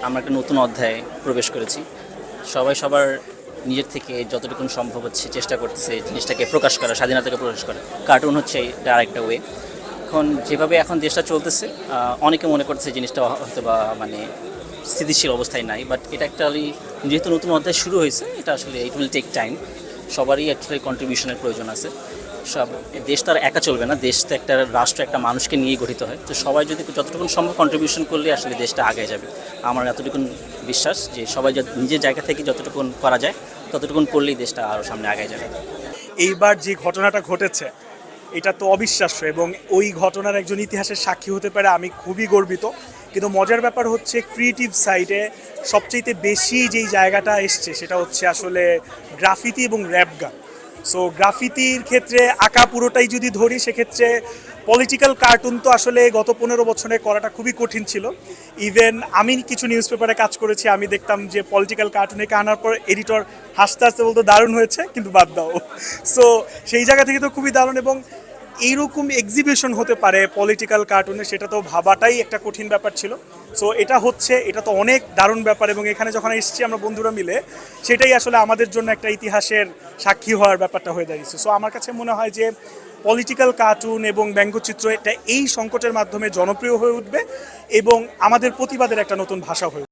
আমরা একটা নতুন অধ্যায়ে প্রবেশ করেছি। সবাই সবার নিজের থেকে যতটুকু সম্ভব হচ্ছে চেষ্টা করতেছে জিনিসটাকে প্রকাশ করা, স্বাধীনতাকে প্রকাশ করা। কার্টুন হচ্ছে এটা আরেকটা ওয়ে। এখন যেভাবে এখন দেশটা চলতেছে, অনেকে মনে করছে জিনিসটা হয়তো বা মানে স্থিতিশীল অবস্থায় নাই, বাট এটা অ্যাকচুয়ালি যেহেতু নতুন অধ্যায় শুরু হয়েছে, এটা আসলে ইট উইল টেক টাইম। সবারই অ্যাকচুয়ালি কন্ট্রিবিউশনের প্রয়োজন আছে। সব দেশ তো আর একা চলবে না, দেশ তো একটা রাষ্ট্র একটা মানুষকে নিয়েই গঠিত হয়। তো সবাই যদি যতটুকু সম্ভব কন্ট্রিবিউশন করলে আসলে দেশটা আগে যাবে। আমার এতটুকুন বিশ্বাস যে সবাই নিজের জায়গা থেকে যতটুকুন করা যায় ততটুকুন করলেই দেশটা আরও সামনে আগে যাবে। এইবার যে ঘটনাটা ঘটেছে এটা তো অবিশ্বাস্য, এবং ওই ঘটনার একজন ইতিহাসের সাক্ষী হতে পারে আমি খুবই গর্বিত। কিন্তু মজার ব্যাপার হচ্ছে ক্রিয়েটিভ সাইডে সবচেয়ে বেশি যেই জায়গাটা এসছে সেটা হচ্ছে আসলে গ্রাফিতি এবং র্যাপ গান। সো গ্রাফিতির ক্ষেত্রে আঁকা পুরোটাই যদি ধরি সেক্ষেত্রে পলিটিক্যাল কার্টুন তো আসলে গত 15 বছরে করাটা খুবই কঠিন ছিল। ইভেন আমি কিছু নিউজ পেপারে কাজ করেছি, আমি দেখতাম যে পলিটিক্যাল কার্টুনে আনার পর এডিটর হাসতে হাসতে বলতো দারুণ হয়েছে কিন্তু বাদ দাও। সো সেই জায়গা থেকে তো খুবই দারুণ, এবং এইরকম এক্সিবিশন হতে পারে পলিটিক্যাল কার্টুনে সেটা তো ভাবাটাই একটা কঠিন ব্যাপার ছিল। সো এটা হচ্ছে, এটা তো অনেক দারুণ ব্যাপার, এবং এখানে যখন এসেছি আমরা বন্ধুরা মিলে সেটাই আসলে আমাদের জন্য একটা ইতিহাসের সাক্ষী হওয়ার ব্যাপারটা হয়ে দাঁড়িয়েছে। সো আমার কাছে মনে হয় যে পলিটিক্যাল কার্টুন এবং ব্যঙ্গচিত্র এটা এই সংকটের মাধ্যমে জনপ্রিয় হয়ে উঠবে এবং আমাদের প্রতিবাদের একটা নতুন ভাষা হয়ে উঠবে।